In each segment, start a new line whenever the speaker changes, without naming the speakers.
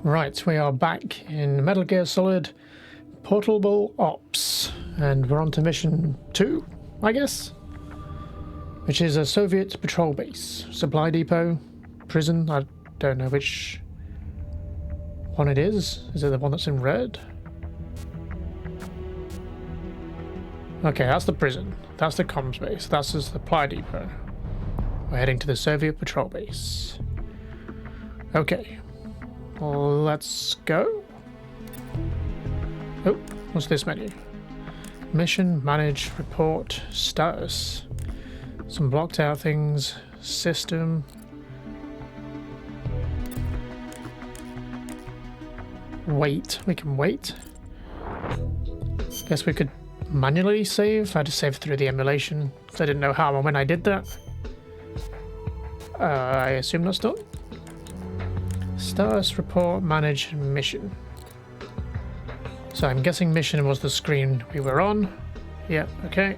Right, we are back in Metal Gear Solid Portable Ops, and we're on to mission 2, I guess, which is a Soviet patrol base, supply depot, prison. I don't know which one it is. Is it the one that's in red? Okay, that's the prison. That's the comms base. That's the supply depot. We're heading to the Soviet patrol base. Okay. Let's go. Oh, what's this menu? Mission, manage, report, status. Some blocked out things, system. Wait, we can wait. Guess we could manually save. I had to save through the emulation because I didn't know how and when I did that. I assume that's done. Status, report, manage, mission. So I'm guessing mission was the screen we were on. Yeah, okay.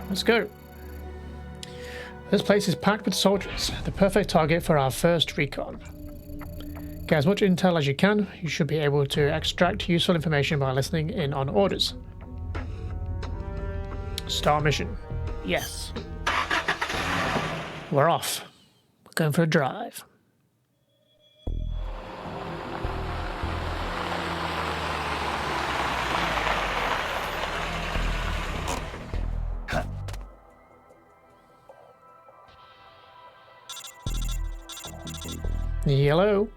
Let's go. This place is packed with soldiers, the perfect target for our first recon. Get as much intel as you can. You should be able to extract useful information by listening in on orders. Start mission. Yes. We're off. Going for a drive. Yellow.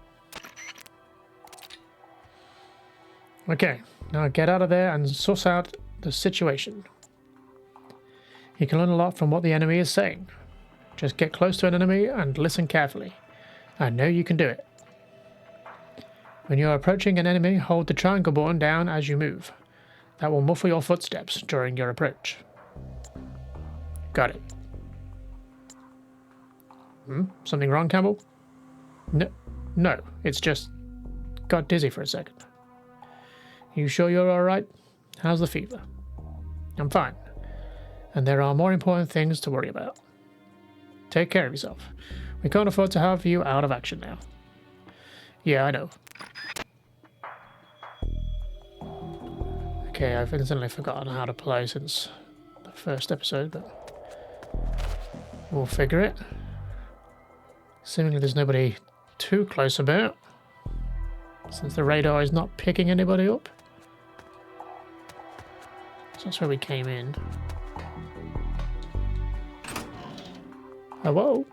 Okay, now get out of there and suss out the situation. You can learn a lot from what the enemy is saying. Just get close to an enemy and listen carefully. I know you can do it. When you're approaching an enemy, hold the triangle button down as you move. That will muffle your footsteps during your approach. Got it. Something wrong, Campbell? No, it's just got dizzy for a second. You sure you're alright? How's the fever? I'm fine. And there are more important things to worry about. Take care of yourself. We can't afford to have you out of action now. Yeah, I know. Okay, I've instantly forgotten how to play since the first episode, but we'll figure it. Seemingly there's nobody too close about, since the radar is not picking anybody up. So that's where we came in. Hello?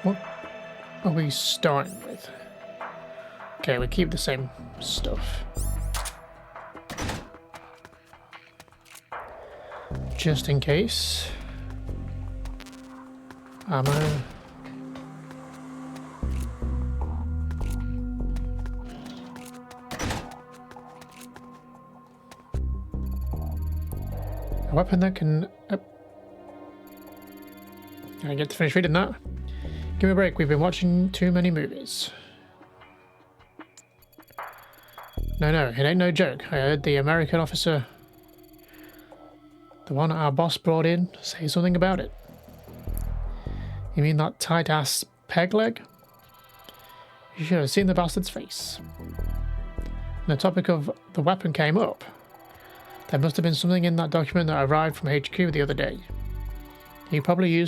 What are we starting with? Okay, we keep the same stuff. Just in case. Ammo. A weapon that can... I get to finish reading that. Give me a break, we've been watching too many movies. No, it ain't no joke. I heard the American officer, the one our boss brought in, say something about it. You mean that tight-ass peg leg? You should have seen the bastard's face. When the topic of the weapon came up, there must have been something in that document that arrived from HQ the other day. He probably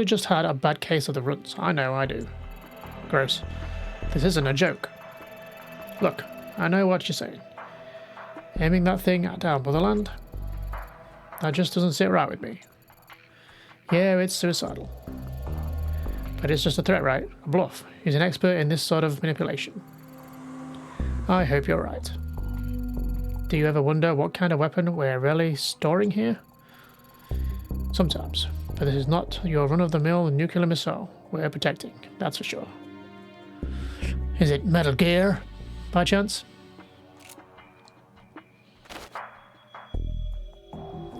just had a bad case of the runs. I know, I do. Gross. This isn't a joke. Look, I know what you're saying. Aiming that thing at our motherland? That just doesn't sit right with me. Yeah, it's suicidal. But it's just a threat, right? A bluff. He's an expert in this sort of manipulation. I hope you're right. Do you ever wonder what kind of weapon we're really storing here? Sometimes. But this is not your run-of-the-mill nuclear missile we're protecting, that's for sure. Is it Metal Gear, by chance?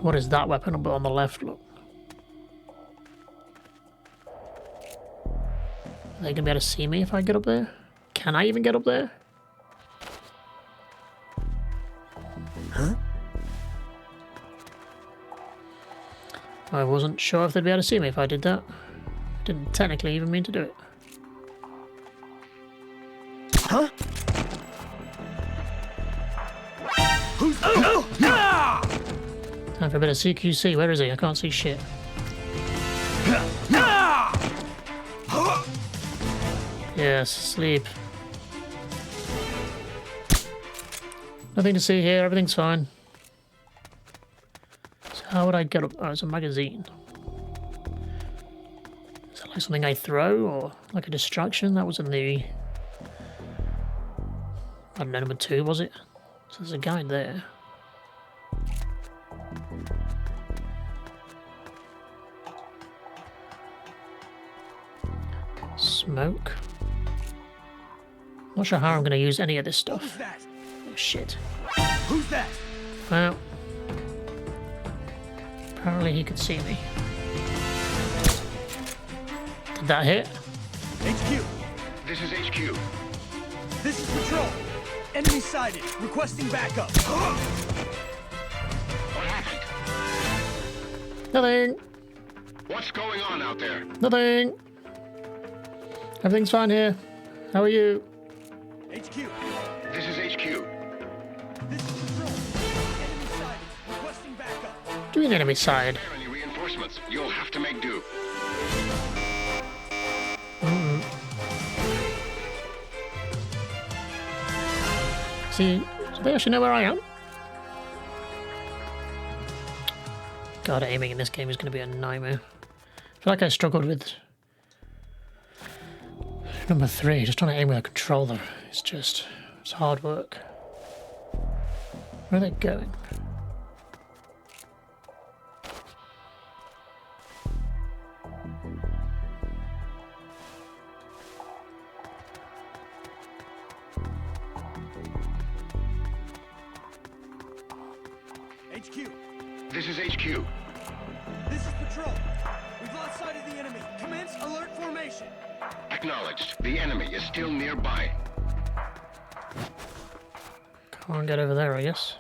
What is that weapon on the left? Look. Are they going to be able to see me if I get up there? Can I even get up there? Huh? I wasn't sure if they'd be able to see me if I did that. Didn't technically even mean to do it.
Huh? Who's...
Time for a bit of CQC. Where is he? I can't see shit. Yes, sleep. Nothing to see here. Everything's fine. So how would I get up? Oh, it's a magazine. Is that like something I throw or like a distraction? That was in the... I don't know, number 2, was it? So there's a guide there. Smoke. Not sure how I'm going to use any of this stuff.
Who's that?
Oh, shit.
Who's that?
Well, apparently he could see me. Did that hit?
HQ.
This is HQ.
This is patrol. Enemy sighted. Requesting backup.
What happened?
Nothing.
What's going on out there?
Nothing. Everything's fine here. How are you?
HQ.
This is HQ.
This is patrol. Enemy sighted. Requesting backup.
Do you mean enemy side?
Are there any reinforcements? You'll have to make do.
See, do they actually know where I am? God, aiming in this game is going to be a nightmare. I feel like I struggled with number 3, just trying to aim with a controller. It's hard work. Where are they going?
HQ.
This is HQ.
This is patrol. We've lost sight of the enemy. Commence alert formation.
Acknowledged. The enemy is still nearby.
Can't get over there, I guess.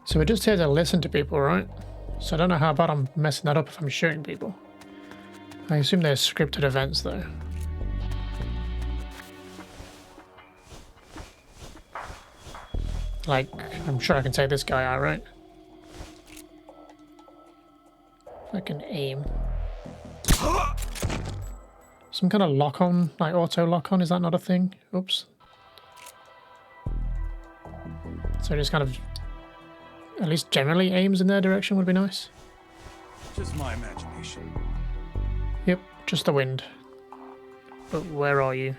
So we're just here to listen to people, right? So I don't know how bad I'm messing that up if I'm shooting people. I assume they're scripted events, though. Like, I'm sure I can take this guy out, right? If I can aim. Some kind of lock-on, like auto lock-on, is that not a thing? Oops. So just kind of, at least generally aims in their direction would be nice.
Just my imagination.
Yep, just the wind. But where are you?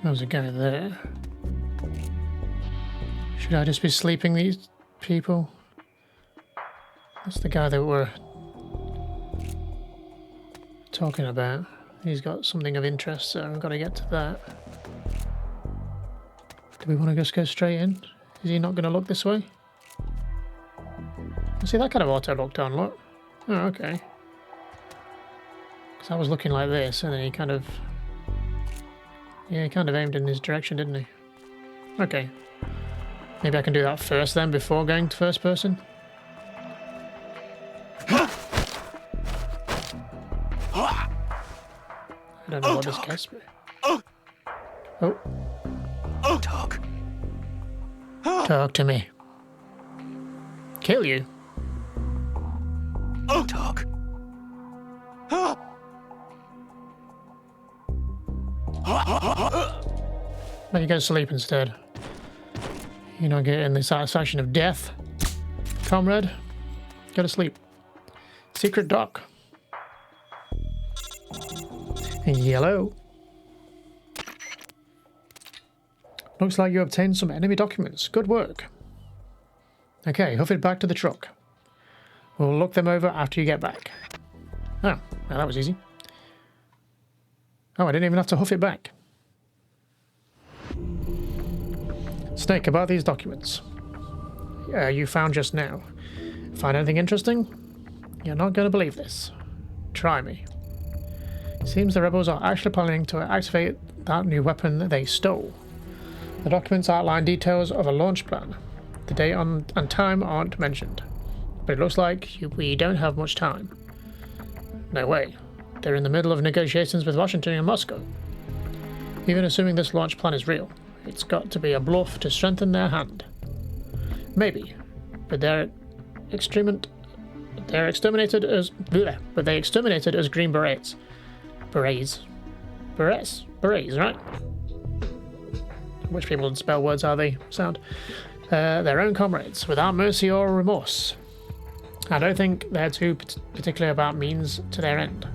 There's a guy there. Should I just be sleeping these people? That's the guy that we're talking about. He's got something of interest, so I've got to get to that. Do we want to just go straight in? Is he not going to look this way? See, that kind of auto-locked on, look. Oh, okay. Because I was looking like this, and then he kind of... Yeah, he kind of aimed in his direction, didn't he? Okay. Maybe I can do that first then, before going to first person? I don't know what this gets me. Oh.
Talk.
Talk to me. Kill you?
Talk.
Maybe go to sleep instead. You're not getting the satisfaction of death. Comrade, go to sleep. Secret dock. Yellow. Looks like you obtained some enemy documents. Good work. Okay, hoof it back to the truck. We'll look them over after you get back. Oh, well, that was easy. Oh, I didn't even have to hoof it back. Snake, about these documents. You found just now. Find anything interesting? You're not going to believe this. Try me. Seems the rebels are actually planning to activate that new weapon they stole. The documents outline details of a launch plan. The date and time aren't mentioned. But it looks like we don't have much time. No way. They're in the middle of negotiations with Washington and Moscow. Even assuming this launch plan is real, it's got to be a bluff to strengthen their hand. Maybe. But they exterminated as Green Berets. Berets, right? Which people spell words are they? Sound. Their own comrades, without mercy or remorse. I don't think they're too particular about means to their end.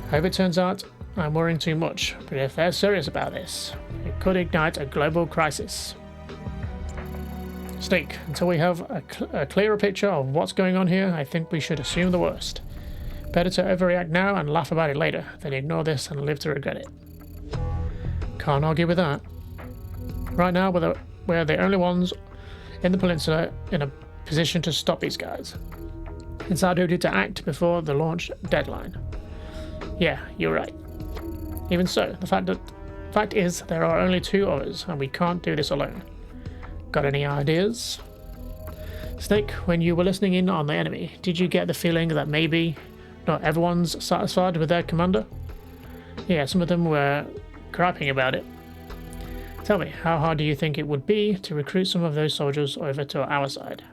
I hope it turns out I'm worrying too much, but if they're serious about this, it could ignite a global crisis. Snake, until we have a clearer picture of what's going on here, I think we should assume the worst. Better to overreact now and laugh about it later than ignore this and live to regret it. Can't argue with that. Right now, we're the only ones in the peninsula in a position to stop these guys. It's our duty to act before the launch deadline. Yeah, you're right. Even so, the fact is there are only two of us, and we can't do this alone. Got any ideas? Snake, when you were listening in on the enemy, did you get the feeling that maybe not everyone's satisfied with their commander? Yeah, some of them were griping about it. Tell me, how hard do you think it would be to recruit some of those soldiers over to our side?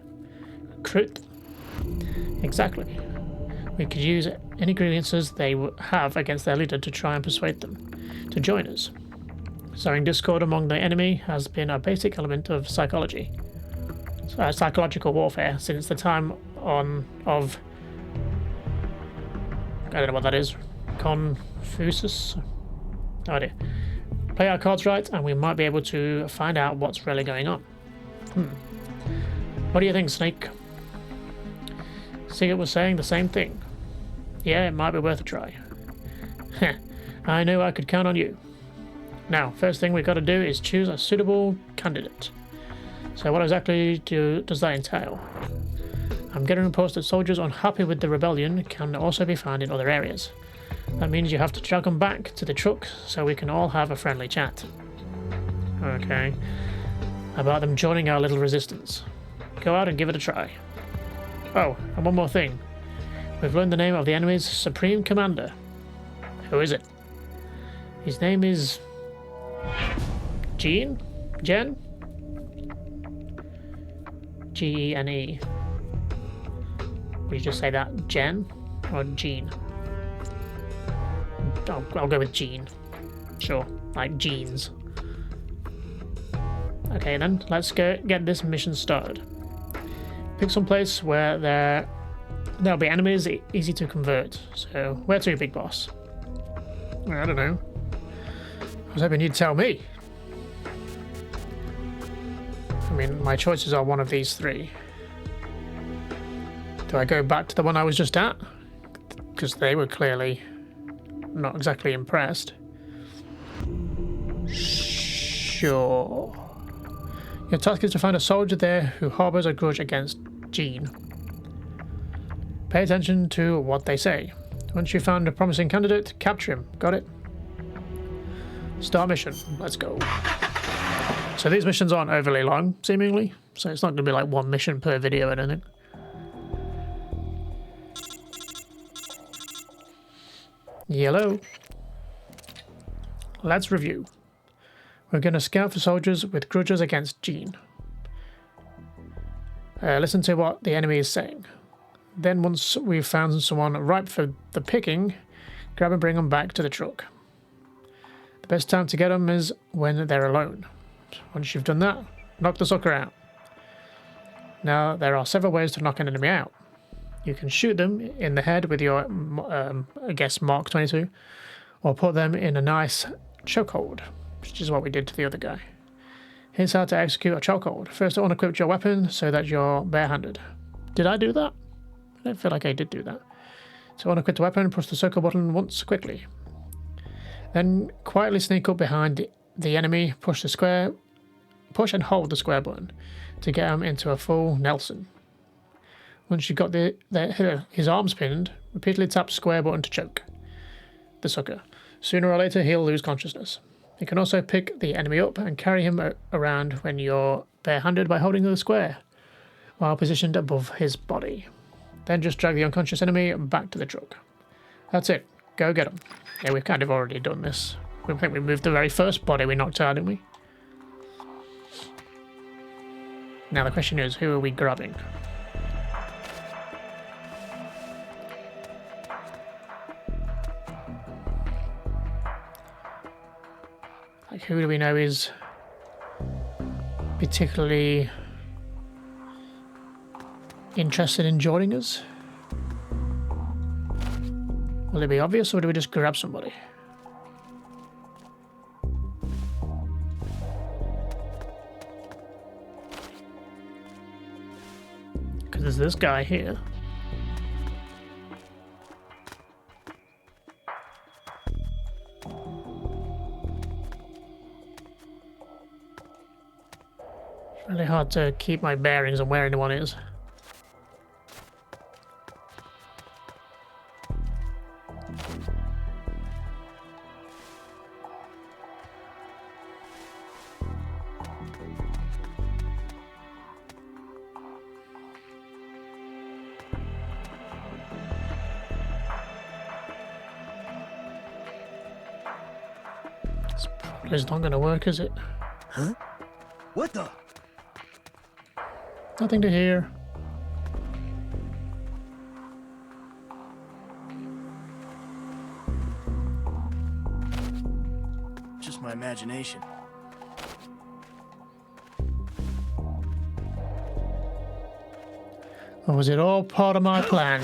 Recruit? Exactly. We could use any grievances they have against their leader to try and persuade them to join us. Sowing discord among the enemy has been a basic element of psychological warfare since the time of I don't know what that is. Confucius? Oh dear. Play our cards right and we might be able to find out what's really going on. What do you think, Snake? Sigint was saying the same thing. Yeah, it might be worth a try. I knew I could count on you. Now, first thing we've got to do is choose a suitable candidate. So what exactly does that entail? I'm getting reports that soldiers unhappy with the rebellion can also be found in other areas. That means you have to drag them back to the truck so we can all have a friendly chat. Okay. About them joining our little resistance. Go out and give it a try. Oh, and one more thing. We've learned the name of the enemy's supreme commander. Who is it? His name is... Jen? Gene? Would you just say that? Jen? Or Gene? I'll go with Gene. Sure, like jeans. Okay then, let's get this mission started. Pick some place where there'll be enemies easy to convert. So, where to, Big Boss? I don't know. I was hoping you'd tell me. I mean, my choices are one of these three. Do I go back to the one I was just at? Because they were clearly not exactly impressed. Sure. Your task is to find a soldier there who harbours a grudge against Gene. Pay attention to what they say. Once you've found a promising candidate, capture him. Got it? Start mission. Let's go. So these missions aren't overly long, seemingly. So it's not going to be like one mission per video or anything. Yellow. Let's review. We're going to scout for soldiers with grudges against Gene. Listen to what the enemy is saying. Then once we've found someone ripe for the picking, grab and bring them back to the truck. The best time to get them is when they're alone. Once you've done that, knock the sucker out. Now, there are several ways to knock an enemy out. You can shoot them in the head with your, I guess, Mark 22, or put them in a nice chokehold, which is what we did to the other guy. Here's how to execute a chokehold. First, unequip your weapon so that you're barehanded. Did I do that? I don't feel like I did do that. So unequip the weapon, push the circle button once quickly. Then quietly sneak up behind the enemy, push and hold the square button to get him into a full Nelson. Once you've got his arms pinned, repeatedly tap square button to choke the sucker. Sooner or later, he'll lose consciousness. You can also pick the enemy up and carry him around when you're barehanded by holding the square, while positioned above his body. Then just drag the unconscious enemy back to the truck. That's it. Go get him. Yeah, we've kind of already done this. I think we moved the very first body we knocked out, didn't we? Now the question is, who are we grabbing? Like, who do we know is particularly interested in joining us? Will it be obvious, or do we just grab somebody? Because there's this guy here. It's really hard to keep my bearings on where anyone is. It's not going to work, is it?
Huh? What the?
Nothing to hear.
Just my imagination.
Or was it all part of my plan?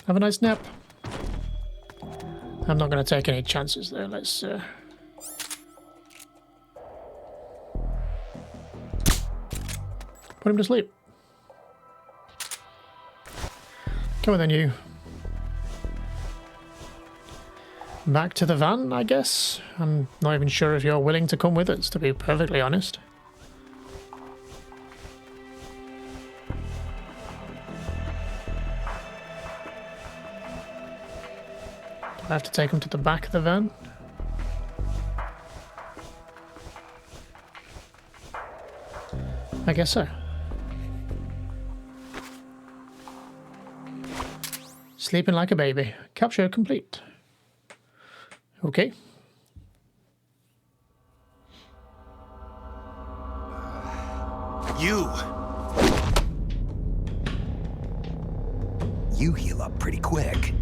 Have a nice nap. I'm not going to take any chances there. Let's put him to sleep. Come on then, you. Back to the van, I guess. I'm not even sure if you're willing to come with us, to be perfectly honest. I have to take him to the back of the van. I guess so. Sleeping like a baby. Capture complete. Okay.
You heal up pretty quick.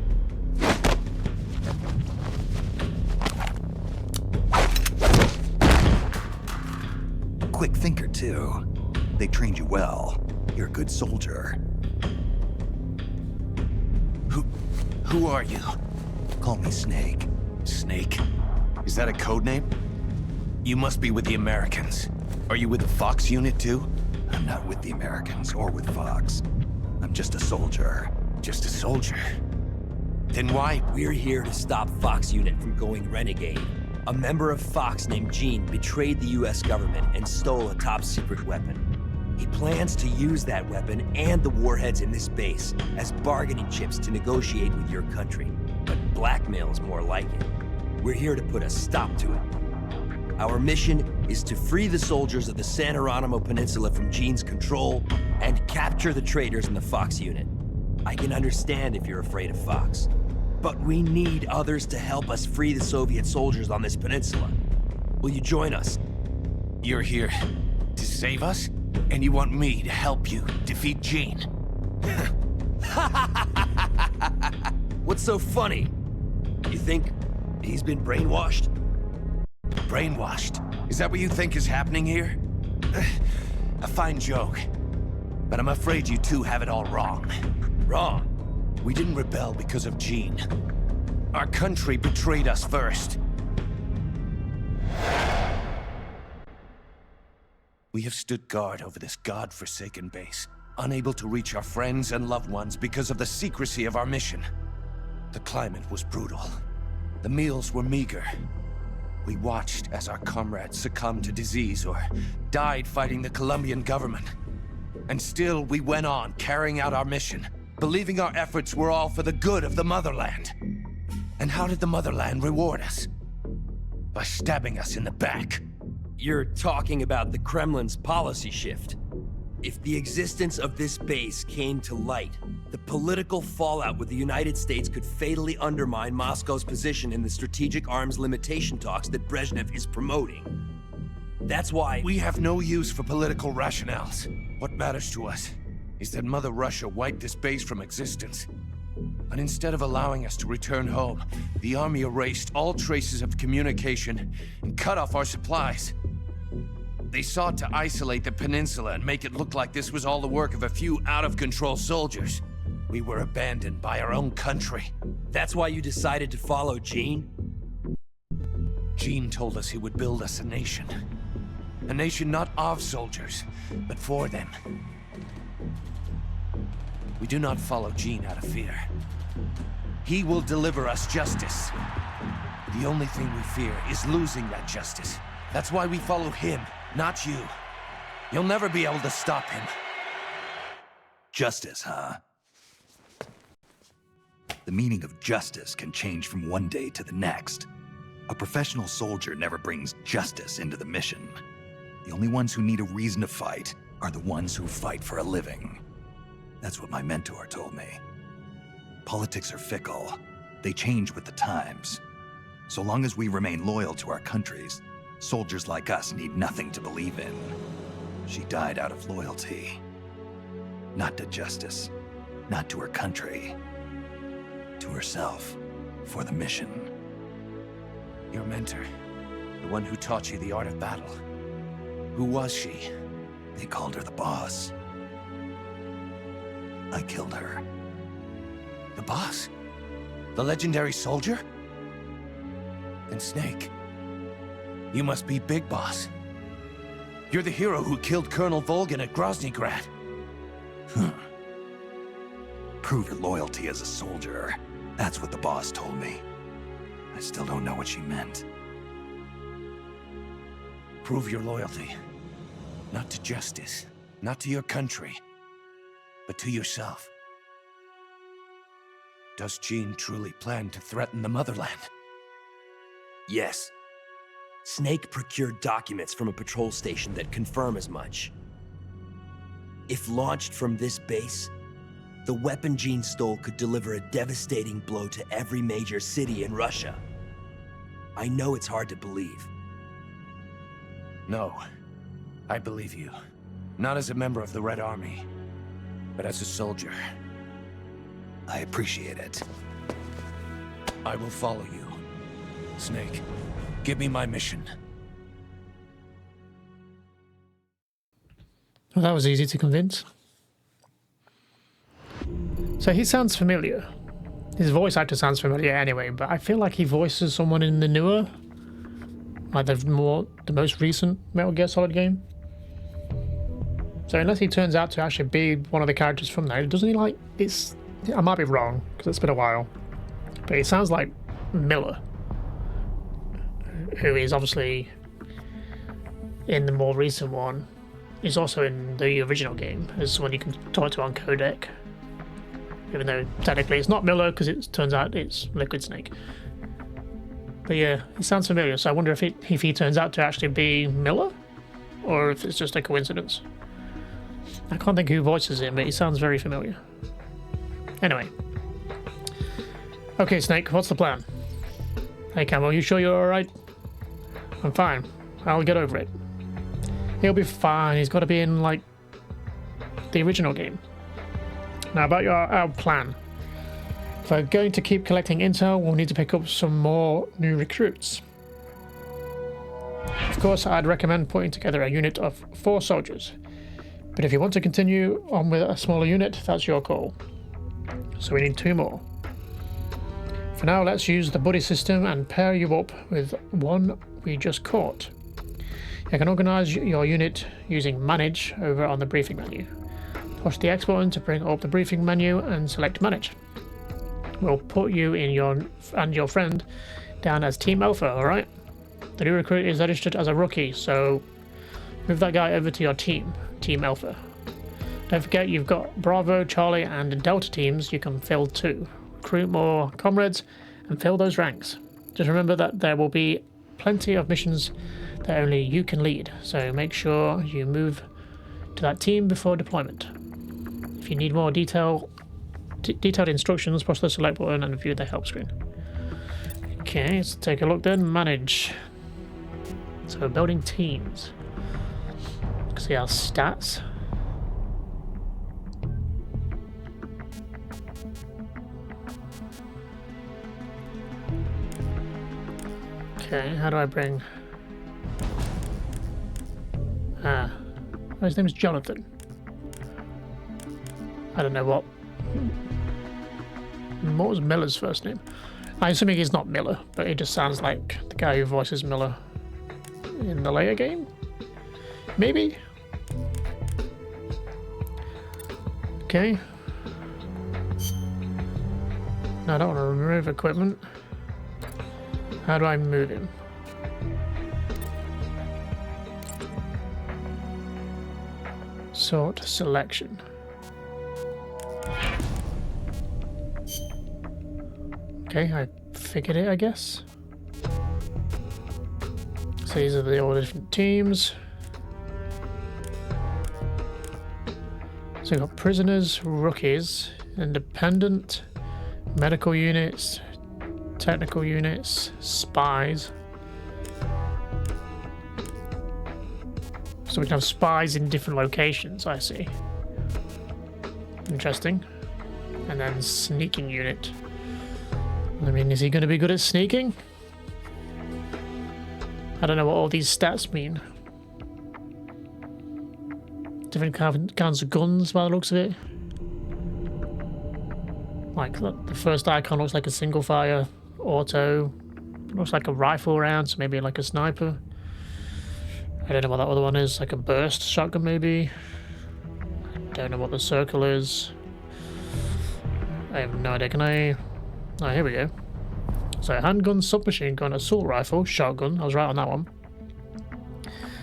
Quick thinker, too. They trained you well. You're a good soldier.
Who are you?
Call me Snake.
Snake? Is that a code name? You must be with the Americans. Are you with the Fox unit, too?
I'm not with the Americans or with Fox. I'm just a soldier.
Just a soldier? Then why?
We're here to stop Fox unit from going renegade. A member of Fox named Gene betrayed the US government and stole a top-secret weapon. He plans to use that weapon and the warheads in this base as bargaining chips to negotiate with your country. But blackmail's more like it. We're here to put a stop to it. Our mission is to free the soldiers of the San Geronimo Peninsula from Gene's control and capture the traitors in the Fox unit. I can understand if you're afraid of Fox. But we need others to help us free the Soviet soldiers on this peninsula. Will you join us?
You're here to save us? And you want me to help you defeat Gene?
What's so funny? You think he's been brainwashed?
Brainwashed? Is that what you think is happening here? A fine joke. But I'm afraid you two have it all wrong.
Wrong.
We didn't rebel because of Jean. Our country betrayed us first. We have stood guard over this god-forsaken base, unable to reach our friends and loved ones because of the secrecy of our mission. The climate was brutal. The meals were meager. We watched as our comrades succumbed to disease or died fighting the Colombian government. And still, we went on carrying out our mission, believing our efforts were all for the good of the motherland. And how did the motherland reward us? By stabbing us in the back.
You're talking about the Kremlin's policy shift. If the existence of this base came to light, the political fallout with the United States could fatally undermine Moscow's position in the strategic arms limitation talks that Brezhnev is promoting. That's why
We have no use for political rationales. What matters to us is that Mother Russia wiped this base from existence. But instead of allowing us to return home, the army erased all traces of communication and cut off our supplies. They sought to isolate the peninsula and make it look like this was all the work of a few out-of-control soldiers. We were abandoned by our own country.
That's why you decided to follow Jean?
Jean told us he would build us a nation. A nation not of soldiers, but for them. We do not follow Jean out of fear. He will deliver us justice. The only thing we fear is losing that justice. That's why we follow him, not you. You'll never be able to stop him.
Justice, huh? The meaning of justice can change from one day to the next. A professional soldier never brings justice into the mission. The only ones who need a reason to fight are the ones who fight for a living. That's what my mentor told me. Politics are fickle. They change with the times. So long as we remain loyal to our countries, soldiers like us need nothing to believe in. She died out of loyalty. Not to justice, not to her country. To herself, for the mission.
Your mentor, the one who taught you the art of battle. Who was she?
They called her the boss. I killed her.
The boss? The legendary soldier? Then Snake, you must be Big Boss. You're the hero who killed Colonel Volgin at Groznygrad.
Prove your loyalty as a soldier. That's what the boss told me. I still don't know what she meant.
Prove your loyalty. Not to justice, not to your country, but to yourself. Does Jean truly plan to threaten the motherland?
Yes. Snake procured documents from a patrol station that confirm as much. If launched from this base, the weapon Jean stole could deliver a devastating blow to every major city in Russia. I know it's hard to believe.
No, I believe you. Not as a member of the Red Army, but as a soldier.
I appreciate it.
I will follow you. Snake, give me my mission.
Well, that was easy to convince. So he sounds familiar. His voice actor sounds familiar anyway, but I feel like he voices someone in the newer, like the most recent Metal Gear Solid game. So unless he turns out to actually be one of the characters from there, doesn't he like, I might be wrong, because it's been a while, but he sounds like Miller, who is obviously in the more recent one. He's also in the original game as someone you can talk to on codec, even though technically it's not Miller because it turns out it's Liquid Snake. But yeah, he sounds familiar, so I wonder if he turns out to actually be Miller, or if it's just a coincidence. I can't think who voices him, but he sounds very familiar. Anyway. Okay, Snake, what's the plan? Hey, Campbell, you sure you're alright? I'm fine. I'll get over it. He'll be fine. He's got to be in, like, the original game. Now, about our plan. If we're going to keep collecting intel, we'll need to pick up some more new recruits. Of course, I'd recommend putting together a unit of 4 soldiers. But if you want to continue on with a smaller unit, that's your call. So we need 2 more. For now, let's use the buddy system and pair you up with one we just caught. You can organize your unit using Manage over on the briefing menu. Push the X button to bring up the briefing menu and select Manage. We'll put you and your friend down as Team Alpha, alright? The new recruit is registered as a rookie, so move that guy over to your team, Team Alpha. Don't forget you've got Bravo, Charlie and Delta teams you can fill too. Recruit more comrades and fill those ranks. Just remember that there will be plenty of missions that only you can lead, so make sure you move to that team before deployment. If you need more detailed instructions, push the select button and view the help screen. Okay, let's take a look then. Manage. So we're building teams. See our stats. Okay, how do I bring... his name's Jonathan. I don't know what was Miller's first name. I'm assuming he's not Miller, but he just sounds like the guy who voices Miller in the later game. Maybe? Okay. No, I don't want to remove equipment. How do I move him? Sort selection. Okay, I figured it, I guess. So these are all the different teams. So we've got prisoners, rookies, independent, medical units, technical units, spies. So we can have spies in different locations, I see. Interesting. And then sneaking unit. I mean, is he going to be good at sneaking? I don't know what all these stats mean. Different kinds of guns by the looks of it. Like the first icon looks like a single fire auto. Looks like a rifle round, so maybe like a sniper. I don't know what that other one is, like a burst shotgun maybe. I don't know what the circle is. I have no idea. Can I... Oh, here we go. So handgun, submachine gun, assault rifle, shotgun. I was right on that one.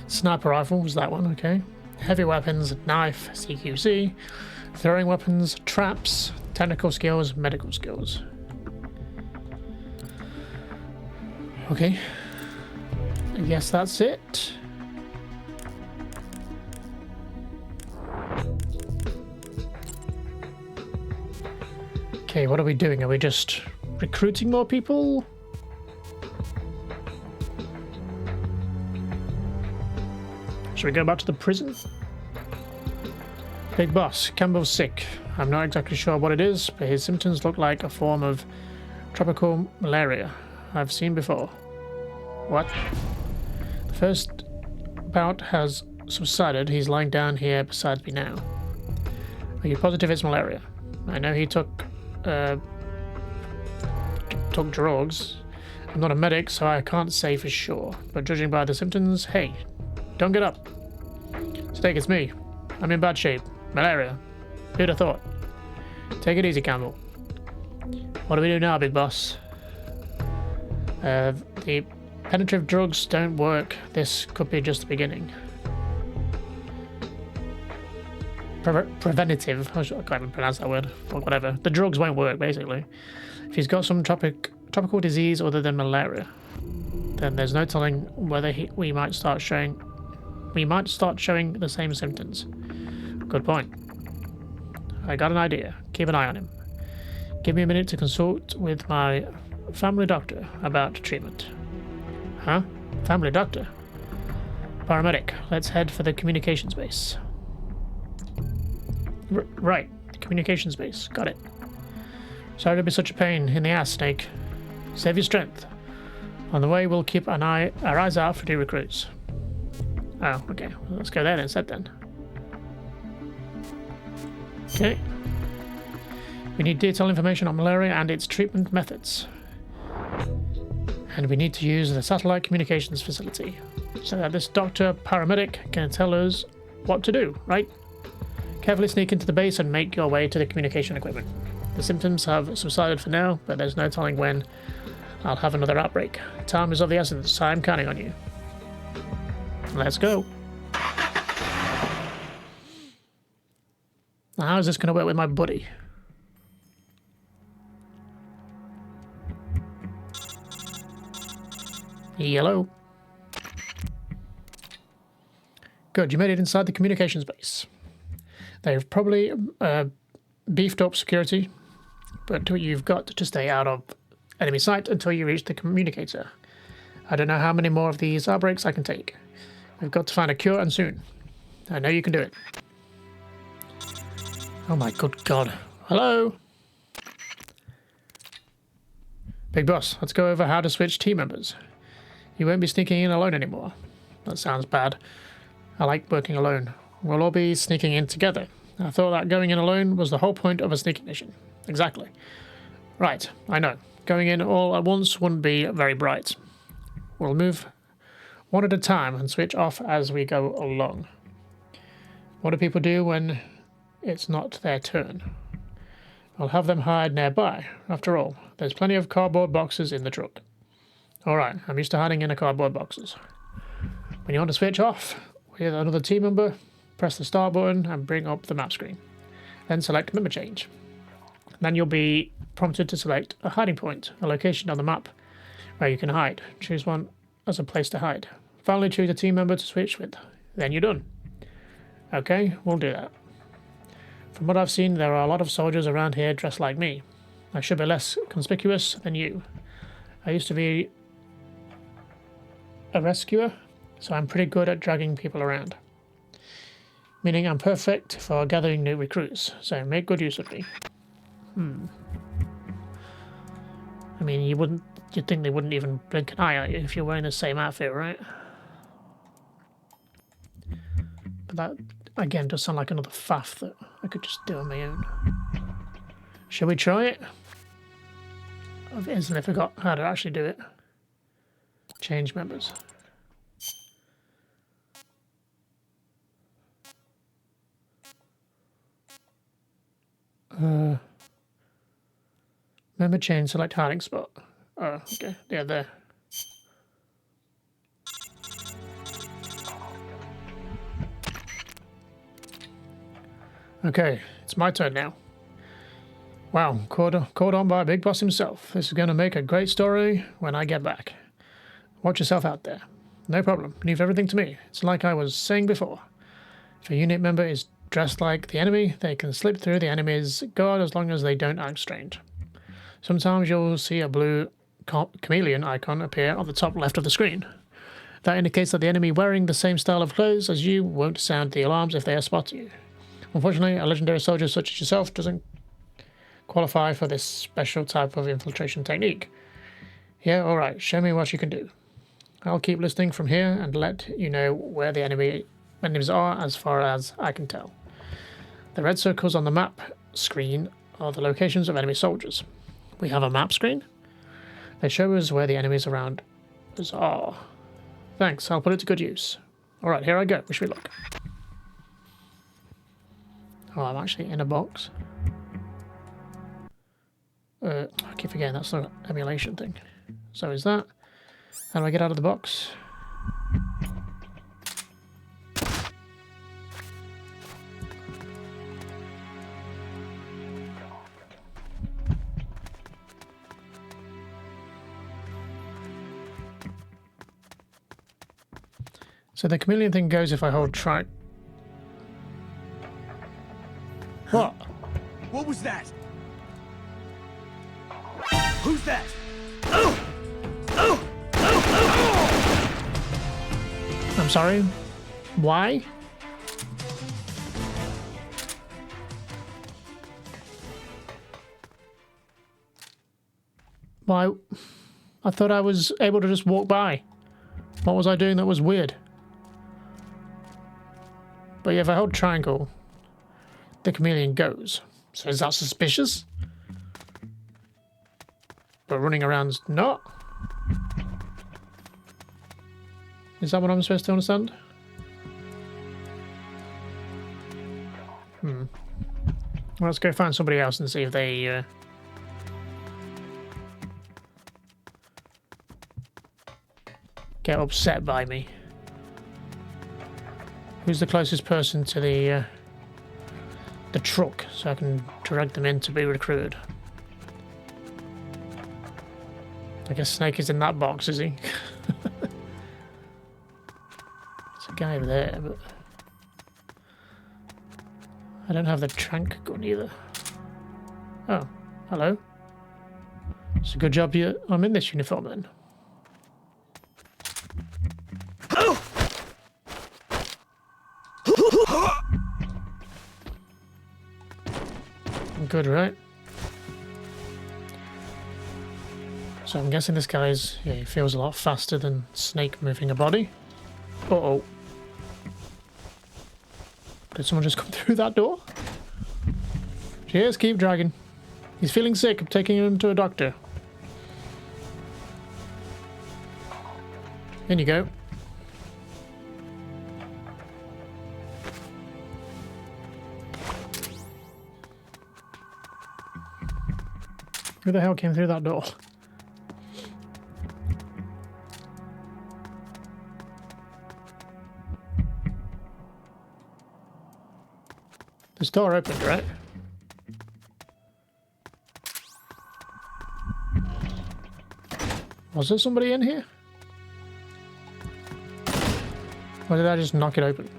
Sniper rifle was that one, okay. Heavy weapons, knife, CQC. Throwing weapons, traps, technical skills, medical skills. Okay. I guess that's it. Okay, what are we doing? Are we just recruiting more people? Should we go back to the prison? Big boss, Campbell's sick. I'm not exactly sure what it is, but his symptoms look like a form of tropical malaria I've seen before. What? The first bout has subsided. He's lying down here beside me now. Are you positive it's malaria? I know he took drugs. I'm not a medic, so I can't say for sure. But judging by the symptoms, hey, don't get up. Steak, it's me. I'm in bad shape. Malaria. Who'd have thought? Take it easy, Campbell. What do we do now, big boss? The penetrative drugs don't work. This could be just the beginning. Preventative. I can't even pronounce that word. Whatever. The drugs won't work, basically. If he's got some tropical disease other than malaria, then there's no telling whether we might start showing the same symptoms. Good point. I got an idea. Keep an eye on him. Give me a minute to consult with my family doctor about treatment. Huh? Family doctor? Paramedic. Let's head for the communications base. Right. Communications base. Got it. Sorry to be such a pain in the ass, Snake. Save your strength. On the way, we'll keep our eyes out for new recruits. Oh, okay. Well, let's go there instead then. Okay. We need detailed information on malaria and its treatment methods. And we need to use the satellite communications facility so that this doctor paramedic can tell us what to do, right? Carefully sneak into the base and make your way to the communication equipment. The symptoms have subsided for now, but there's no telling when I'll have another outbreak. Time is of the essence. I'm counting on you. Let's go. Now, how is this going to work with my buddy? Yellow. Good, you made it inside the communications base. They've probably beefed up security, but you've got to stay out of enemy sight until you reach the communicator. I don't know how many more of these outbreaks I can take. We've got to find a cure, and soon. I know you can do it. Oh my good god. Hello? Big boss, let's go over how to switch team members. You won't be sneaking in alone anymore. That sounds bad. I like working alone. We'll all be sneaking in together. I thought that going in alone was the whole point of a sneaking mission. Exactly. Right, I know. Going in all at once wouldn't be very bright. We'll move one at a time and switch off as we go along. What do people do when it's not their turn? I'll have them hide nearby. After all, there's plenty of cardboard boxes in the truck. Alright, I'm used to hiding in the cardboard boxes. When you want to switch off with another team member, press the start button and bring up the map screen. Then select member change. Then you'll be prompted to select a hiding point, a location on the map where you can hide. Choose one as a place to hide. Finally, choose a team member to switch with. Then you're done. Okay, we'll do that. From what I've seen, there are a lot of soldiers around here dressed like me. I should be less conspicuous than you. I used to be a rescuer, so I'm pretty good at dragging people around. Meaning I'm perfect for gathering new recruits, so make good use of me. I mean, you'd think they wouldn't even blink an eye at you if you're wearing the same outfit, right? But that, again, does sound like another faff that I could just do on my own. Shall we try it? I've instantly forgot how to actually do it. Change members. Member change, select hiding spot. Oh, okay. Yeah, there. Okay, it's my turn now. Wow, called on by Big Boss himself. This is going to make a great story when I get back. Watch yourself out there. No problem. Leave everything to me. It's like I was saying before. If a unit member is dressed like the enemy, they can slip through the enemy's guard as long as they don't act strange. Sometimes you'll see a blue chameleon icon appear on the top left of the screen. That indicates that the enemy wearing the same style of clothes as you won't sound the alarms if they spot you. Unfortunately, a legendary soldier such as yourself doesn't qualify for this special type of infiltration technique. Yeah, alright, show me what you can do. I'll keep listening from here and let you know where the enemies are as far as I can tell. The red circles on the map screen are the locations of enemy soldiers. We have a map screen. They show us where the enemies around us are. Thanks, I'll put it to good use. Alright, here I go. Wish me luck. Oh, I'm actually in a box. I keep forgetting that's the emulation thing. So is that. How do I get out of the box? So the chameleon thing goes if I hold track. What?
What was that? Who's that?
I'm sorry? Why? Why? I thought I was able to just walk by. What was I doing that was weird? But yeah, if I hold triangle, the chameleon goes. So is that suspicious? but running around's not. Is that what I'm supposed to understand? Well, let's go find somebody else and see if they get upset by me. Who's the closest person to the truck, so I can drag them in to be recruited? I guess Snake is in that box, is he? There's a guy over there, but I don't have the trank gun either. Oh, hello. It's a good job I'm in this uniform then. Good, right? So I'm guessing this guy's, yeah, he feels a lot faster than Snake moving a body. Uh-oh. Did someone just come through that door? Cheers, keep dragging. He's feeling sick. I'm taking him to a doctor. In you go. Who the hell came through that door? This door opened, right? Was there somebody in here? Or did I just knock it open?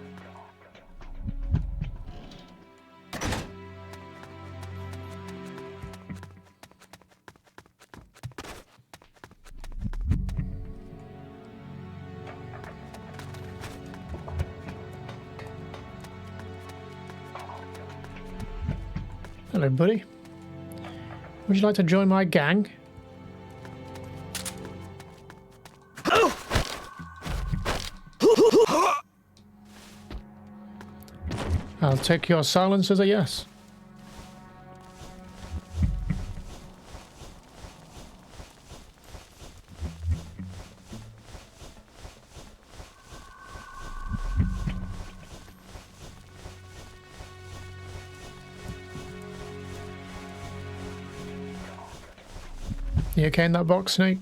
Hello, buddy. Would you like to join my gang? I'll take your silence as a yes. You okay in that box, Snake?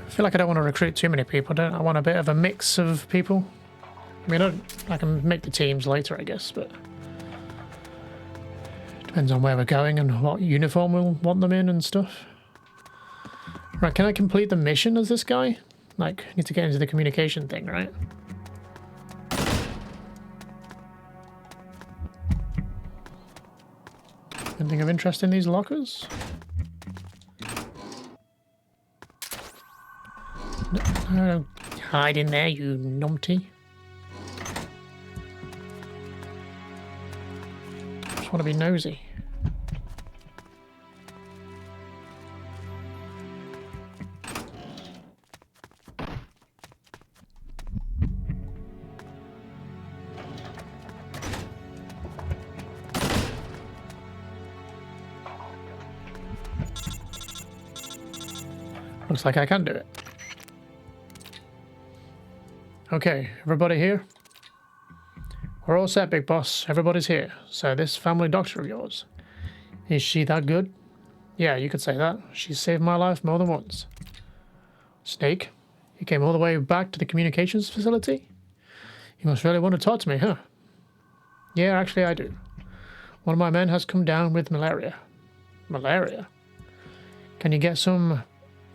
I feel like I don't want to recruit too many people, don't I? I want a bit of a mix of people. I mean, I can make the teams later, I guess, but depends on where we're going and what uniform we'll want them in and stuff. Right, can I complete the mission as this guy? Like, I need to get into the communication thing, right? Anything of interest in these lockers? No, hide in there, you numpty. Just want to be nosy. Looks like I can do it. Okay, everybody here? We're all set, Big Boss. Everybody's here. So this family doctor of yours, is she that good? Yeah, you could say that. She's saved my life more than once. Snake, you came all the way back to the communications facility? You must really want to talk to me, huh? Yeah, actually I do. One of my men has come down with malaria. Malaria? Can you get some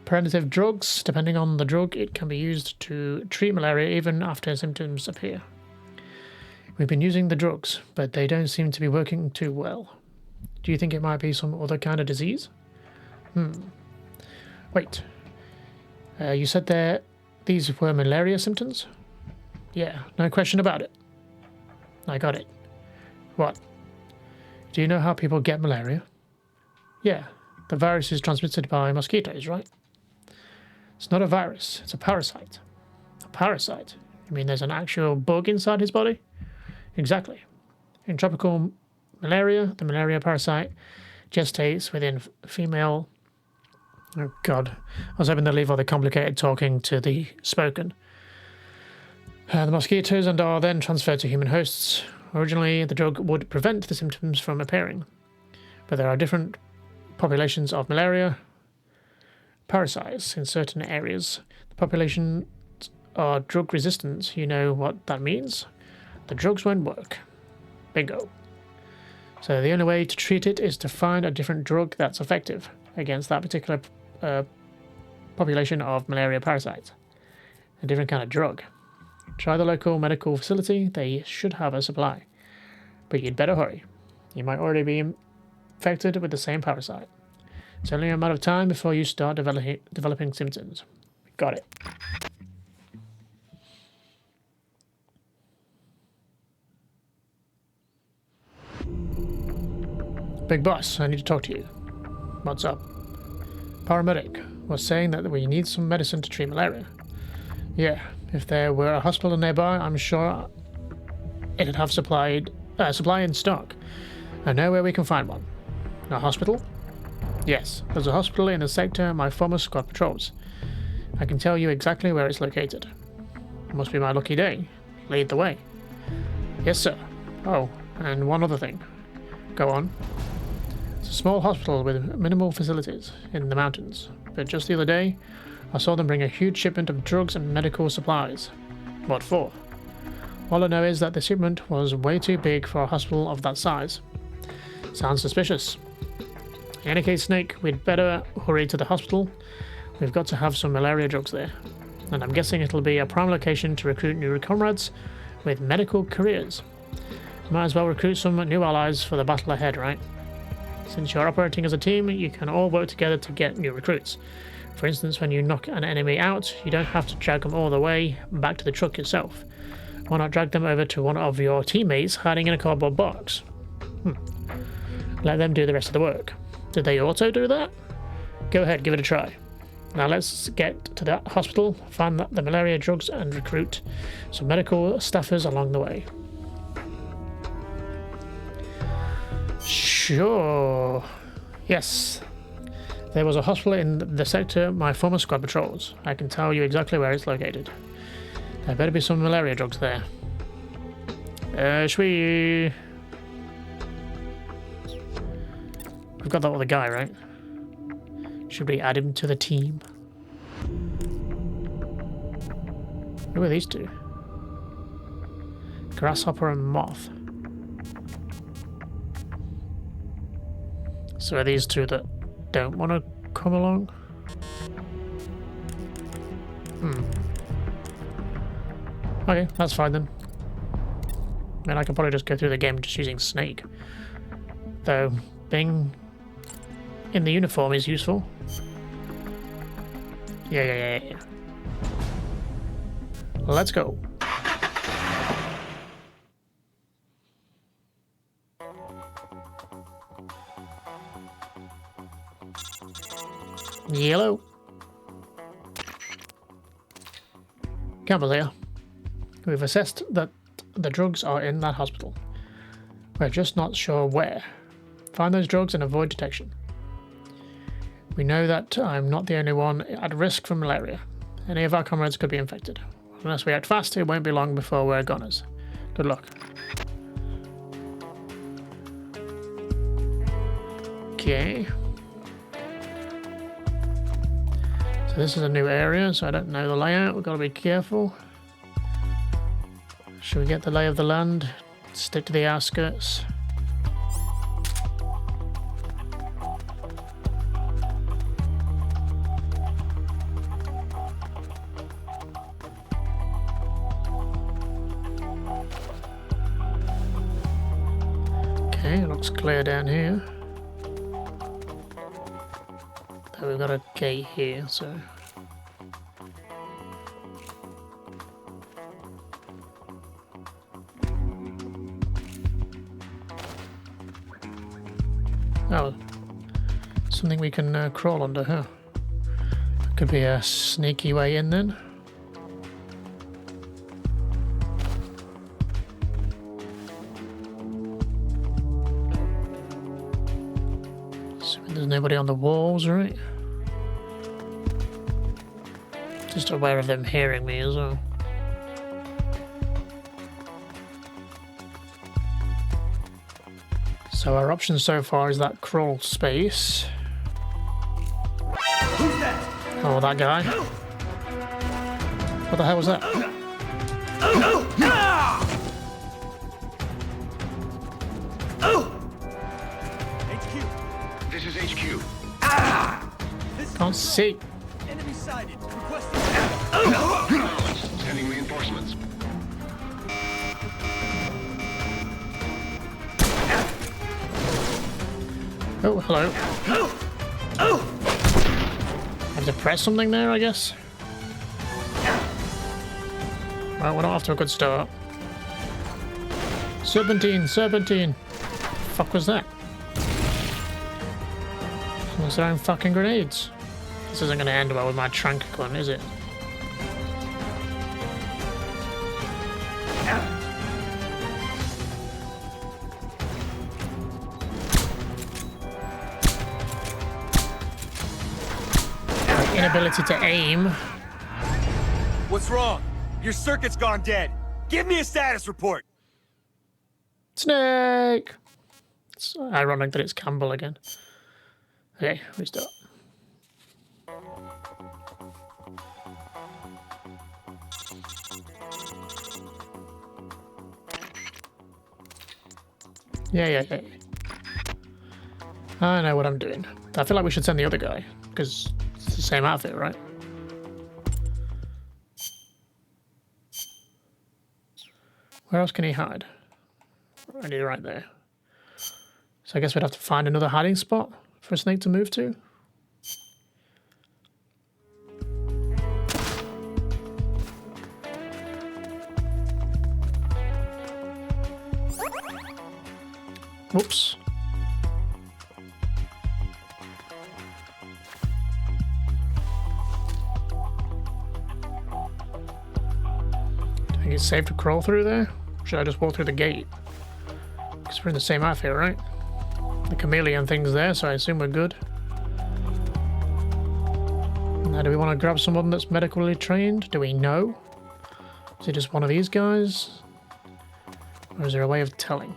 preventative drugs? Depending on the drug, it can be used to treat malaria even after symptoms appear. We've been using the drugs, but they don't seem to be working too well. Do you think it might be some other kind of disease? Wait. You said these were malaria symptoms? Yeah, no question about it. I got it. What? Do you know how people get malaria? Yeah, the virus is transmitted by mosquitoes, right? It's not a virus, it's a parasite. A parasite? You mean there's an actual bug inside his body? Exactly. In tropical malaria, the malaria parasite gestates within female... Oh god, I was hoping to leave all the complicated talking to the spoken. The mosquitoes and are then transferred to human hosts. Originally, the drug would prevent the symptoms from appearing, but there are different populations of malaria parasites in certain areas. The populations are drug resistant. You know what that means? The drugs won't work. Bingo. So the only way to treat it is to find a different drug that's effective against that particular population of malaria parasites. A different kind of drug. Try the local medical facility, they should have a supply. But you'd better hurry. You might already be infected with the same parasite. It's only a matter of time before you start developing symptoms. Got it. Big boss, I need to talk to you. What's up? Paramedic was saying that we need some medicine to treat malaria. Yeah, if there were a hospital nearby, I'm sure it'd have supply in stock. I know where we can find one. A hospital? Yes, there's a hospital in the sector my former squad patrols. I can tell you exactly where it's located. Must be my lucky day. Lead the way. Yes, sir. Oh, and one other thing. Go on. It's a small hospital with minimal facilities in the mountains, but just the other day, I saw them bring a huge shipment of drugs and medical supplies. What for? All I know is that the shipment was way too big for a hospital of that size. Sounds suspicious. In any case, Snake, we'd better hurry to the hospital. We've got to have some malaria drugs there. And I'm guessing it'll be a prime location to recruit new comrades with medical careers. Might as well recruit some new allies for the battle ahead, right? Since you're operating as a team, you can all work together to get new recruits. For instance, when you knock an enemy out, you don't have to drag them all the way back to the truck yourself. Why not drag them over to one of your teammates hiding in a cardboard box? Let them do the rest of the work. Did they also do that? Go ahead, give it a try. Now let's get to that hospital, find the malaria drugs and recruit some medical staffers along the way. Sure. Yes. There was a hospital in the sector my former squad patrols. I can tell you exactly where it's located. There better be some malaria drugs there. Should we... We've got that other guy, right? Should we add him to the team? Who are these two? Grasshopper and Moth. So are these two that don't want to come along? Okay, that's fine then. I mean, I can probably just go through the game just using Snake. Though, being in the uniform is useful. Yeah. Let's go. Yellow. Campbell here. We've assessed that the drugs are in that hospital. We're just not sure where. Find those drugs and avoid detection. We know that I'm not the only one at risk from malaria. Any of our comrades could be infected. Unless we act fast, it won't be long before we're goners. Good luck. Okay. So this is a new area, so I don't know the layout. We've got to be careful. Should we get the lay of the land? Stick to the outskirts. Okay, it looks clear down here. Though we've got a gate here, so... Oh, something we can crawl under, huh? Could be a sneaky way in then. nobody on the walls, right? Just aware of them hearing me as well. So our option so far is that crawl space.
Who's that?
Oh, that guy. What the hell was that?
HQ.
This is HQ.
This is
Can't see.
enemy sighted. Requesting.
Acknowledged. Sending reinforcements.
Oh, hello. Have to press something there, I guess. Well, we're not off to a good start. Serpentine, serpentine. Fuck was that? Someone's throwing fucking grenades. This isn't going to end well with my trank gun, is it? Inability to aim.
What's wrong? Your circuit's gone dead. Give me a status report.
Snake! It's ironic that it's Campbell again. Okay, restart. Yeah. I know what I'm doing. I feel like we should send the other guy, because it's the same outfit, right? Where else can he hide? Already right there. So I guess we'd have to find another hiding spot for a snake to move to. Whoops. Do you think it's safe to crawl through there? Or should I just walk through the gate? Because we're in the same outfit, right? The chameleon thing's there, so I assume we're good. Now, do we want to grab someone that's medically trained? Do we know? Is it just one of these guys? Or is there a way of telling?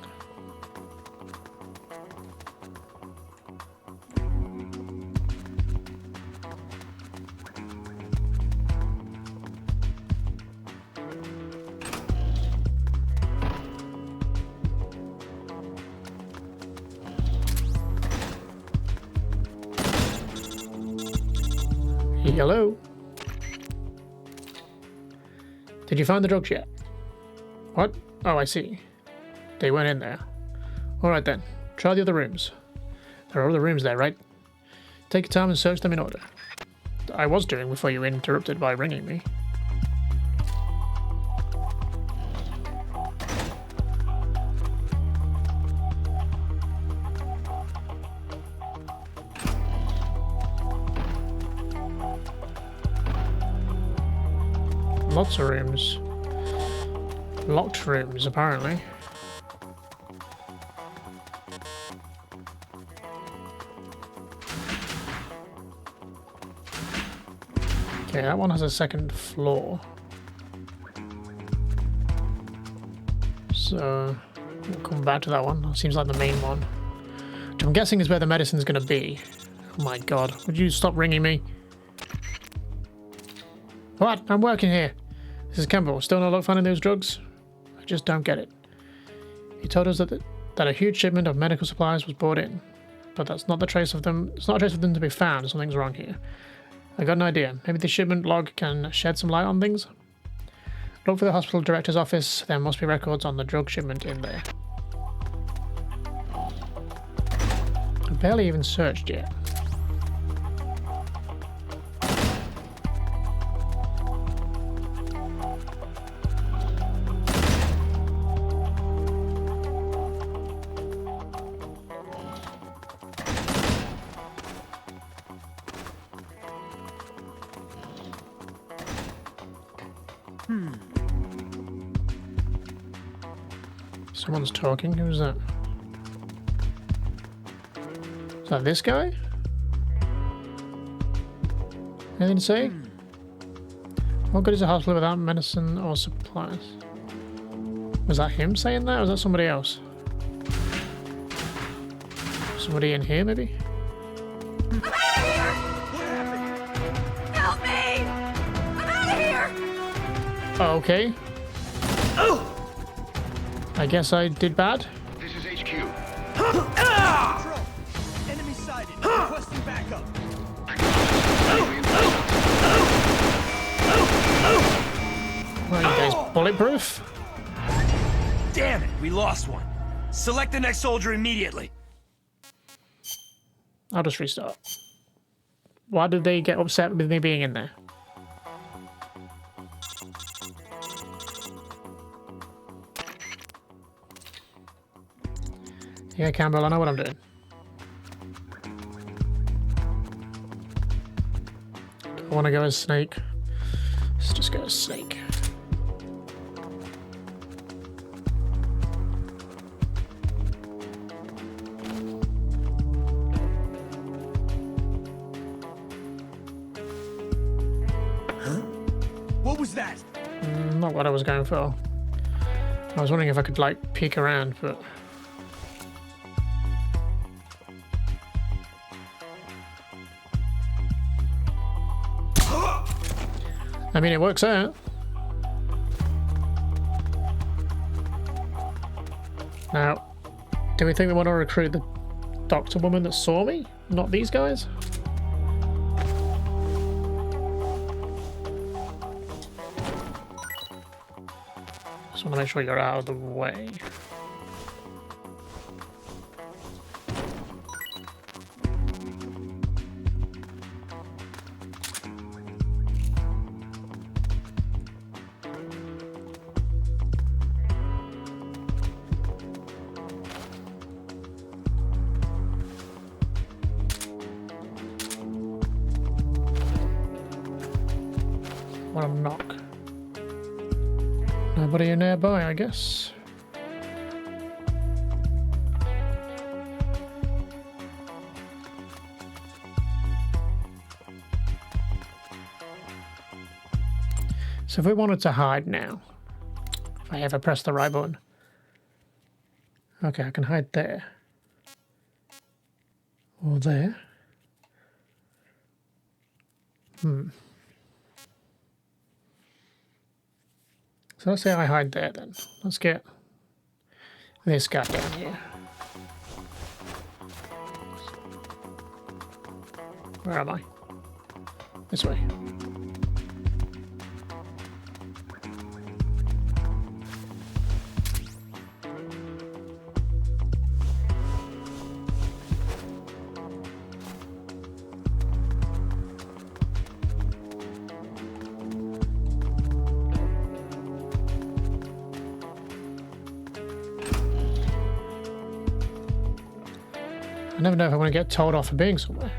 Hello? Did you find the drugs yet? What? Oh, I see. They went in there. Alright then, try the other rooms. There are other rooms there, right? Take your time and search them in order. I was doing before you were interrupted by ringing me. Lots of rooms. Locked rooms, apparently. Okay, that one has a second floor. So, we'll come back to that one. Seems like the main one. Which I'm guessing is where the medicine's going to be. Oh my god. Would you stop ringing me? What? I'm working here. This is Campbell. Still no luck finding those drugs? I just don't get it. He told us that a huge shipment of medical supplies was brought in, but that's not the trace of them. It's not a trace of them to be found. Something's wrong here. I got an idea. Maybe the shipment log can shed some light on things. Look for the hospital director's office. There must be records on the drug shipment in there. I barely even searched yet. Someone's talking. Who's that? Is that this guy? Anything to say? What good is a hospital without medicine or supplies? Was that him saying that, or was that somebody else? Somebody in here, maybe?
What happened?
Help me! I'm out of here!
Oh, okay. I guess I did bad.
This is HQ.
Patrol! Enemy sighted. Requesting backup.
Well, you guys bulletproof?
Damn it, we lost one. Select the next soldier immediately.
I'll just restart. Why did they get upset with me being in there? Yeah, Campbell, I know what I'm doing. I want to go as Snake. Let's just go as Snake.
What was that?
Not what I was going for. I was wondering if I could, like, peek around, but... I mean, it works out. Now, do we think we want to recruit the doctor woman that saw me? Not these guys? Just want to make sure you're out of the way. Want to knock. Nobody nearby, I guess. So if we wanted to hide now, if I ever press the right button. Okay, I can hide there. Or there. So let's say I hide there then. Let's get this guy down here. Where am I? This way. I never know if I want to get told off for being somewhere.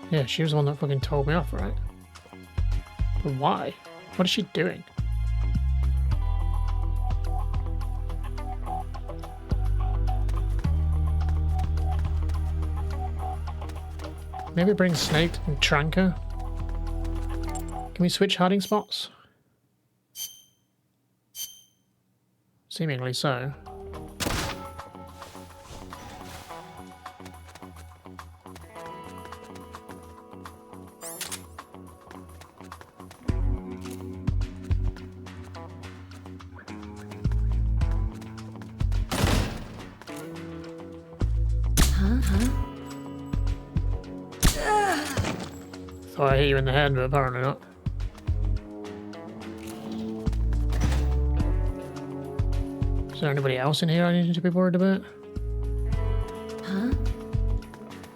Yeah, she was the one that fucking told me off, right? But why? What is she doing? Maybe bring Snake and Tranker. Can we switch hiding spots? Seemingly so. Thought I hit you in the head, but apparently not. Is there anybody else in here I need to be worried about?
Huh?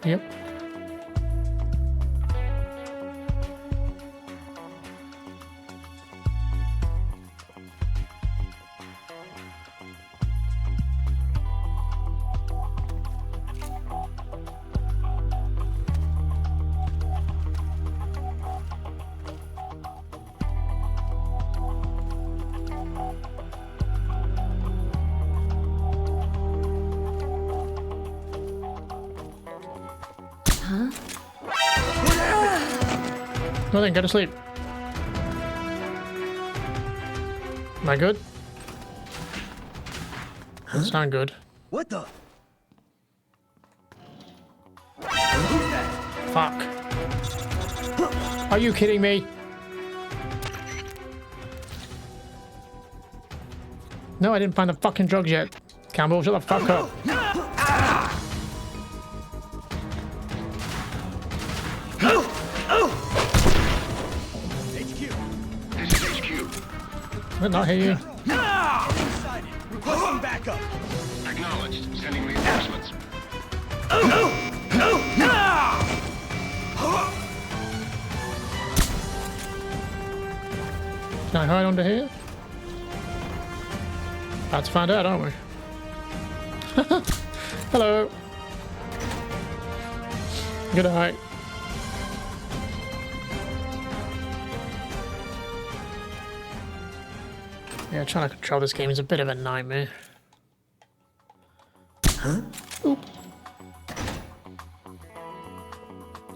Yep.
Huh?
Well then, go to sleep. Am I good? Doesn't sound good.
What the?
Fuck. Are you kidding me? No, I didn't find the fucking drugs yet. Campbell, shut the fuck up.
HQ.
This is HQ.
Did not hear you.
Inside. Requesting backup.
Acknowledged. Sending reinforcements.
Can I hide under here? About to find out, aren't we? Hello. Good night. Yeah, trying to control this game is a bit of a nightmare. Huh? Oop.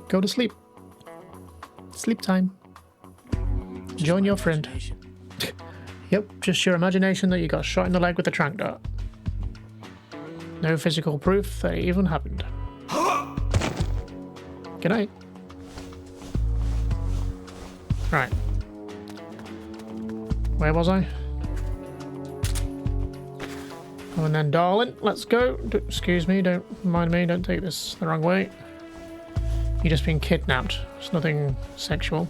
Go to sleep. Sleep time. Join your friend. Yep, just your imagination that you got shot in the leg with a tranq dart. No physical proof that it even happened. Good night. Right. Where was I? Oh, and then darling, let's go. Excuse me, don't mind me, don't take this the wrong way. You've just been kidnapped. It's nothing sexual.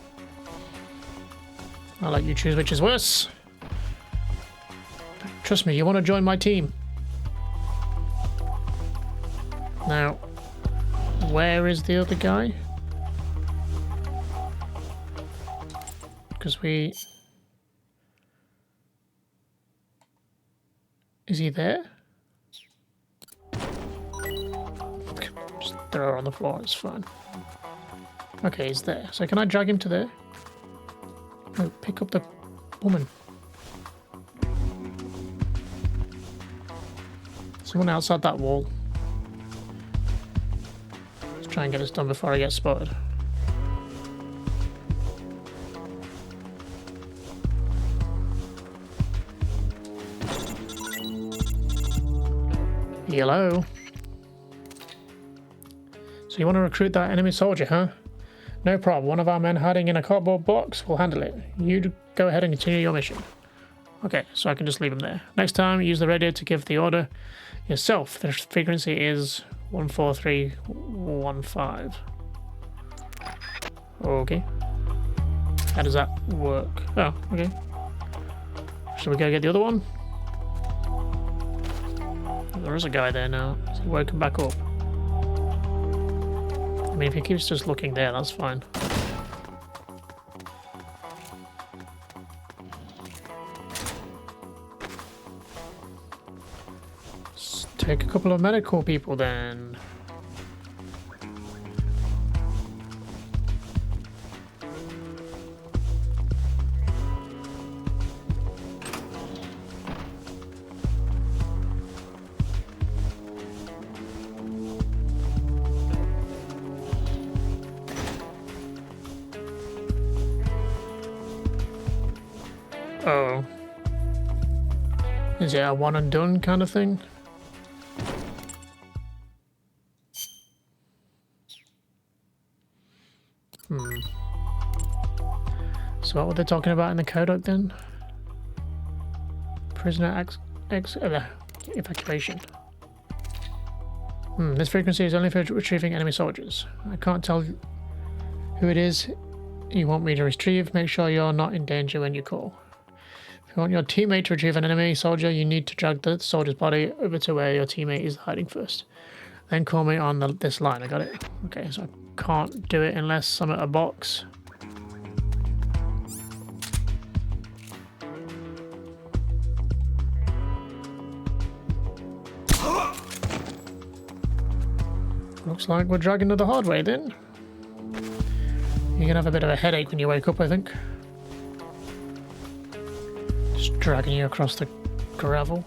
I'll let you choose which is worse. Trust me, you want to join my team. Now, where is the other guy? Because we... Is he there? Just throw her on the floor, it's fine. Okay, he's there. So can I drag him to there? Oh, pick up the woman. Someone outside that wall. Let's try and get this done before I get spotted. Hello. So you want to recruit that enemy soldier, huh? No problem. One of our men hiding in a cardboard box will handle it. You go ahead and continue your mission. Okay, so I can just leave him there. Next time, use the radio to give the order yourself. The frequency is 14315. Okay. How does that work? Oh, okay. Shall we go get the other one? There is a guy there now. Is he woken back up? I mean, if he keeps just looking there, that's fine. Let's take a couple of medical people then. Oh. Is it a one and done kind of thing? So what were they talking about in the Kodak then? Prisoner evacuation. This frequency is only for retrieving enemy soldiers. I can't tell who it is you want me to retrieve. Make sure you're not in danger when you call. If you want your teammate to retrieve an enemy soldier, you need to drag the soldier's body over to where your teammate is hiding first. Then call me on this line. I got it. Okay, so I can't do it unless I'm at a box. Looks like we're dragging to the hard way then. You're gonna have a bit of a headache when you wake up, I think. Just dragging you across the gravel.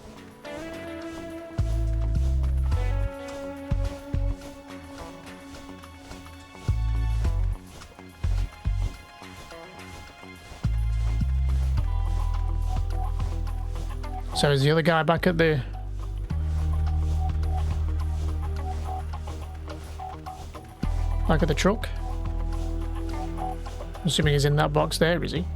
So is the other guy back at the... back at the truck? I'm assuming he's in that box there, is he?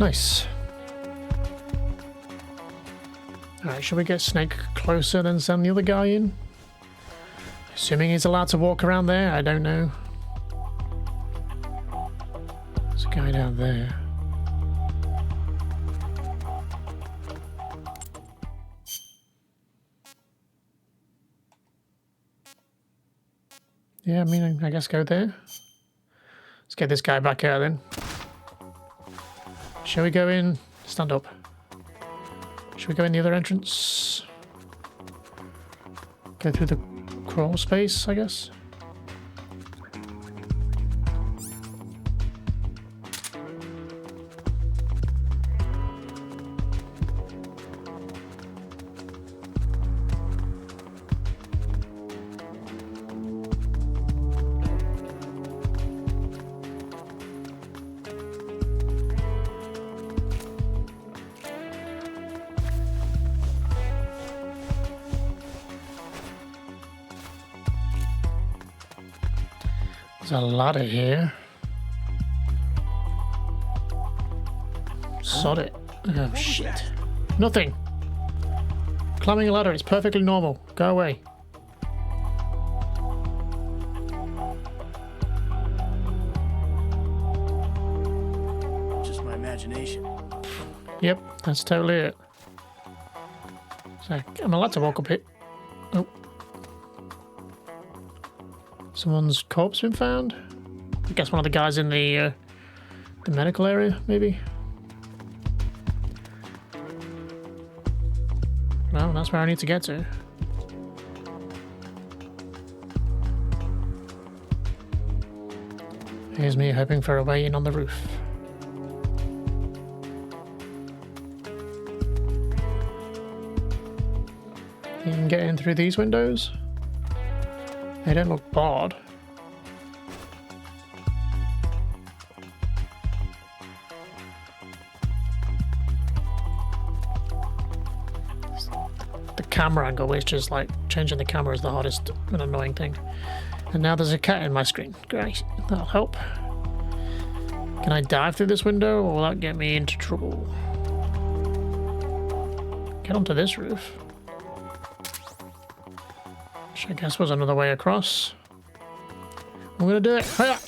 Nice. Alright, should we get Snake closer than send the other guy in? Assuming he's allowed to walk around there, I don't know. There's a guy down there. Yeah, I mean, I guess go there. Let's get this guy back out then. Shall we go in? Stand up. Should we go in the other entrance? Go through the crawl space, I guess. There's a ladder here. Sod it. Oh shit. Nothing. Climbing a ladder, it's perfectly normal. Go away.
Just my imagination.
Yep, that's totally it. So, I'm allowed to walk up it. Oh. Someone's corpse been found? I guess one of the guys in the medical area, maybe? Well, that's where I need to get to. Here's me hoping for a way in on the roof. You can get in through these windows? They don't look barred. The camera angle is just like changing the camera is the hardest and annoying thing. And now there's a cat in my screen. Great, that'll help. Can I dive through this window or will that get me into trouble? Get onto this roof. Which I guess was another way across. I'm gonna do it. Hiya!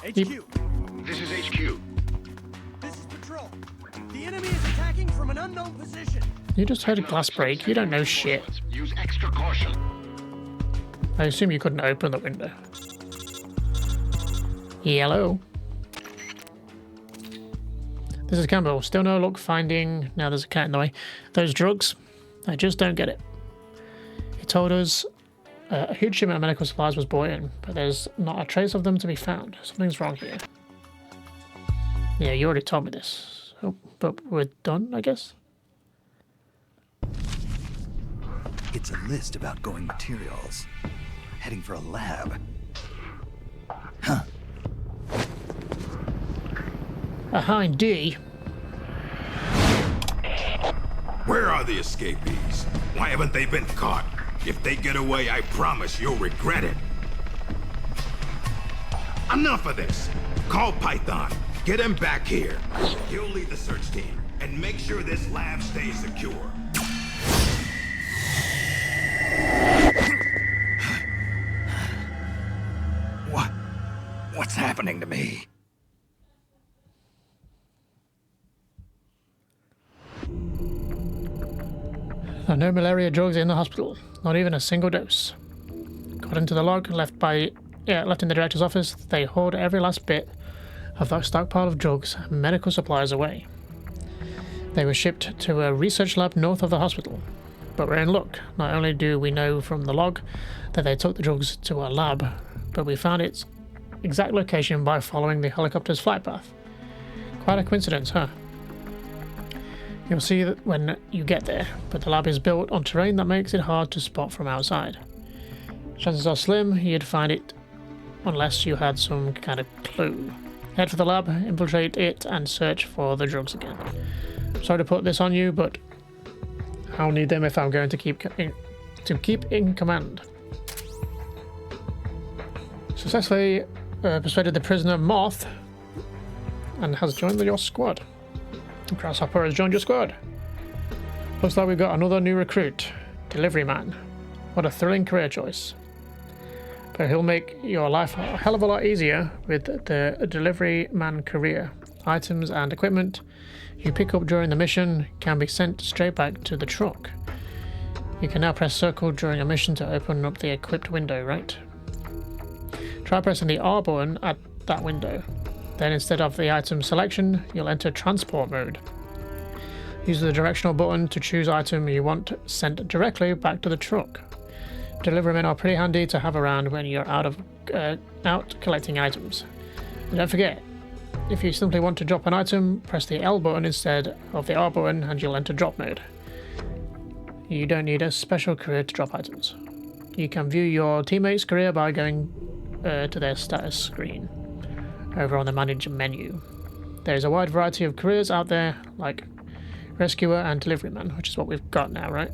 HQ.
This is HQ.
This is patrol. The enemy is attacking from an unknown position.
You just heard a glass break. You don't know shit.
Use extra caution.
I assume you couldn't open the window. Hello. This is Campbell. Still no luck finding... Now there's a cat in the way. Those drugs. I just don't get it. He told us a huge shipment of medical supplies was brought in, but there's not a trace of them to be found. Something's wrong here. Yeah, you already told me this. Oh, but we're done, I guess?
It's a list of outgoing materials. Heading for a lab. Huh.
Aha, D.
Where are the escapees? Why haven't they been caught? If they get away, I promise you'll regret it. Enough of this. Call Python. Get him back here. He'll lead the search team and make sure this lab stays secure.
What's happening to me?
No malaria drugs in the hospital. Not even a single dose. According to the log left in the director's office, they hoard every last bit of that stockpile of drugs and medical supplies away. They were shipped to a research lab north of the hospital. But we're in luck. Not only do we know from the log that they took the drugs to a lab, but we found its exact location by following the helicopter's flight path. Quite a coincidence, huh? You'll see that when you get there, but the lab is built on terrain that makes it hard to spot from outside. Chances are slim you'd find it unless you had some kind of clue. Head for the lab, infiltrate it, and search for the drugs again. Sorry to put this on you, but I'll need them if I'm going to keep in command. Successfully persuaded the prisoner Moth and has joined your squad. Grasshopper has joined your squad. Looks like we've got another new recruit, Delivery Man. What a thrilling career choice. But he'll make your life a hell of a lot easier with the Delivery Man career. Items and equipment you pick up during the mission can be sent straight back to the truck. You can now press circle during a mission to open up the equipped window, right? Try pressing the R button at that window. Then instead of the item selection, you'll enter transport mode. Use the directional button to choose item you want sent directly back to the truck. Delivery men are pretty handy to have around when you're out collecting items. And don't forget, if you simply want to drop an item, press the L button instead of the R button and you'll enter drop mode. You don't need a special career to drop items. You can view your teammate's career by going to their status screen over on the Manage menu. There's a wide variety of careers out there, like Rescuer and Delivery Man, which is what we've got now, right?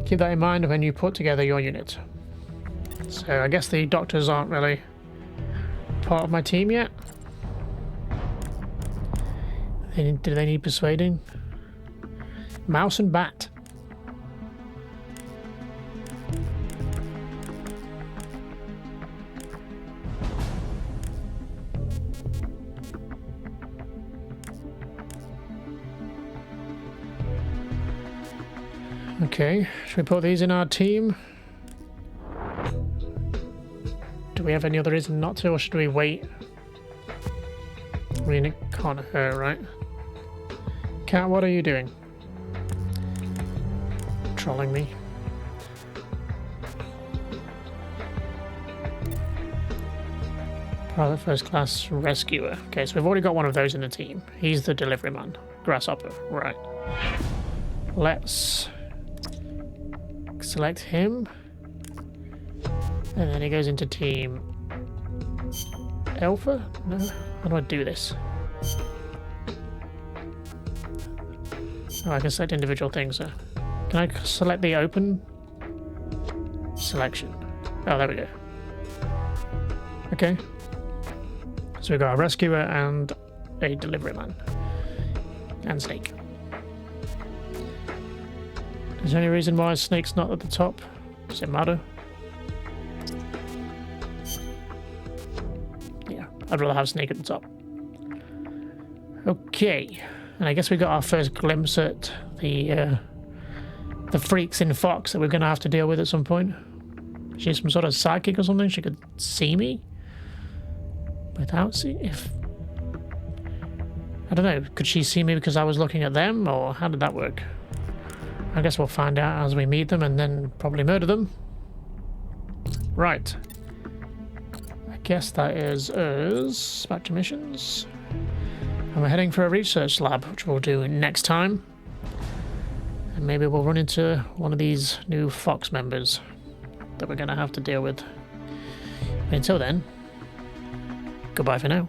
Keep that in mind when you put together your unit. So I guess the doctors aren't really part of my team yet. Do they need persuading? Mouse and Bat. Okay, should we put these in our team? Do we have any other reason not to, or should we wait? I mean, it can't hurt, right? Cat, what are you doing? Trolling me. Private first class rescuer. Okay, so we've already got one of those in the team. He's the delivery man. Grasshopper, right. Let's select him. And then he goes into team Alpha? No? How do I do this? Oh, I can select individual things. Can I select the open selection? Oh, there we go. Okay. So we've got a rescuer and a delivery man. And Snake. Is there any reason why Snake's not at the top? Does it matter? Yeah, I'd rather have Snake at the top. Okay. And I guess we got our first glimpse at the freaks in Fox that we're going to have to deal with at some point. She's some sort of psychic or something. She could see me without see if I don't know. Could she see me because I was looking at them, or how did that work? I guess we'll find out as we meet them and then probably murder them. Right. I guess that is us. Back to missions. And we're heading for a research lab, which we'll do next time. And maybe we'll run into one of these new Fox members that we're going to have to deal with. But until then, goodbye for now.